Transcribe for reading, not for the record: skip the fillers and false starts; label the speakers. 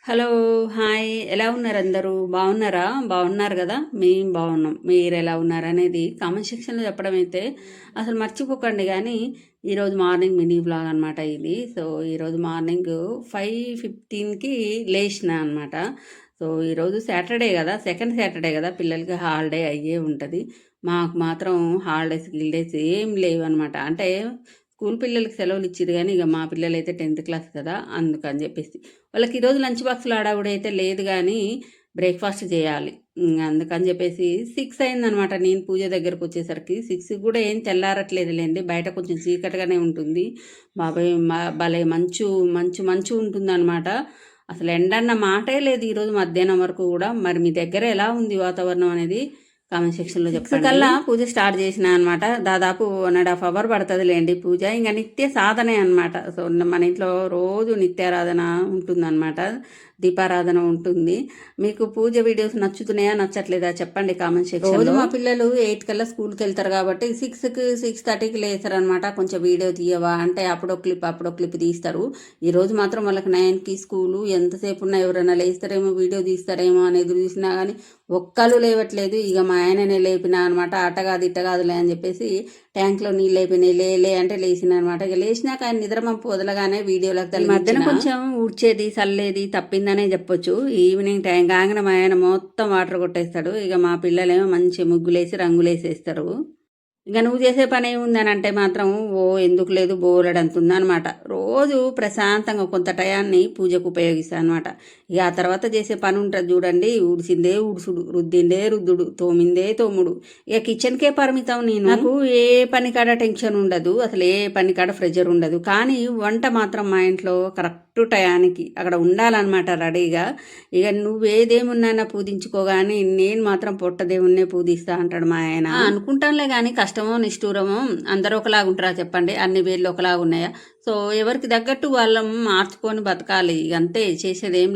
Speaker 1: Hello! Hi! ఎలా ఉన్నారు అందరూ? బాగున్నారా? బాగున్నారు గదా! మేము బాగున్నాం. మీరెలా ఉన్నారనేది కామెంట్ సెక్షన్‌లో చెప్పడం అయితే అసలు మర్చిపోకండి గానీ, ఈరోజు మార్నింగ్ మినీ వ్లాగ్ అనమాట ఇది. సో, ఈరోజు మార్నింగ్ 5:15కి లేషినా అనమాట. సో, ఈరోజు సాటర్డే గదా! సెకండ్ సాటర్డే గదా! పిల్లలకి హాలిడే అయ్యే ఉంటది. మాకు మాత్రం హాలిడేస్, గిల్డేస్ ఏం లేవనమాట. అంటే స్కూల్ పిల్లలకి సెలవులు ఇచ్చిర్రు గానీ, ఇగ మా పిల్లలైతే 10థ్ క్లాస్ కదా! అందుకని జెప్పేసి. వాళ్ళకి ఈరోజు లంచ్ బాక్స్‌లో హడావుడి అయితే లేదు గానీ, బ్రేక్‌ఫాస్ట్ జేయాలి. అందుకని జెప్పేసి 6 అయిందనమాట నేను పూజ దగ్గరకొచ్చేసరికి. 6కి గూడా ఏం తెల్లారట్లేదులెండి. బయట కొంచెం చీకటిగానే ఉంటుంది. బాబోయ్! భలే మంచు ఉంటుందనమాట. అసలు ఎండన్న మాటే లేదు ఈరోజు మధ్యాహ్నం వరకు గూడా. మరి మీ దగ్గర ఎలా ఉంది వాతావరణం అనేది కామెంట్ సెక్షన్‌లో 6 చెప్పండి. కల్లా పూజ స్టార్ట్ చేసినా అనమాట. దాదాపు 1½ అవర్ పడతదిలేండి పూజ. ఇంక నిత్య సాధనే అనమాట. సో, మన ఇంట్లో రోజు నిత్యారాధన ఉంటుందనమాట. దీపారాధన ఉంటుంది. మీకు పూజ వీడియోస్ నచ్చుతున్నాయా? నచ్చట్లేదా? చెప్పండి కామెంట్ సెక్షన్‌లో. రోజు మా పిల్లలు 8 కల్లా స్కూల్‌కెళ్తారు కాబట్టి 6కి, 6:30కి లేస్తారనమాట. కొంచెం వీడియో తీయవా అంటే అప్పుడో క్లిప్ తీస్తారు. ఈరోజు మాత్రం వాళ్ళకి 9కి స్కూలు. ఎంతసేపు ఉన్నా ఎవరైనా లేస్తారేమో, వీడియో తీస్తారేమో అని ఎదురు చూసినా కానీ ఒక్కళ్ళు లేవట్లేదు. ఇక మా ఆయననే లేపినా అనమాట. అట్ట కాదు ఇట్ట కాదులే అని చెప్పేసి ట్యాంక్లో నీళ్ళు అయిపోయినాయి, లే అంటే లేచిన అనమాట. ఇక లేచినాక ఆయన నిద్రమంపు వదలగానే వీడియోలకు తల్లి మధ్యన కొంచెం ఊడ్చేది చల్లేది తప్పిందనే చెప్పొచ్చు. ఈవినింగ్ టైం కాగానే మా ఆయన మొత్తం వాటర్ కొట్టేస్తాడు. ఇక మా పిల్లలేమో మంచి ముగ్గులేసి రంగులేసేస్తారు. ఇక నువ్వు చేసే పని ఏముందని అంటే మాత్రం ఎందుకు లేదు బోలెడంత ఉందనమాట. రోజు ప్రశాంతంగా కొంత టయాన్ని పూజకు ఉపయోగిస్తాను అనమాట. ఇక ఆ తర్వాత చేసే పని ఉంటుంది చూడండి, ఊడిసిందే ఊడుసుడు, రుద్దిందే రుద్దుడు, తోమిందే తోముడు. ఇక కిచెన్కే పరిమితం నేను. నాకు ఏ పని కాడ టెన్షన్ ఉండదు, అసలు ఏ పని కాడ ప్రెజర్ ఉండదు. కానీ వంట మాత్రం మా ఇంట్లో కరెక్ట్ టయానికి అక్కడ ఉండాలన్నమాట రెడీగా. ఇక నువ్వేదేమున్నా పూజించుకో కానీ నేను మాత్రం పొట్టదేవున్నే పూజిస్తా అంటాడు మా ఆయన. అనుకుంటానులే కానీ కష్టమో నిష్ఠూరమో అందరూ ఒకలాగా ఉంటారా చెప్పండి? అన్ని వేళ్ళు ఒకలాగా ఉన్నాయా? సో, ఎవరికి తగ్గట్టు వాళ్ళం మార్చుకొని బతకాలి. ఇక అంతే, చేసేదేం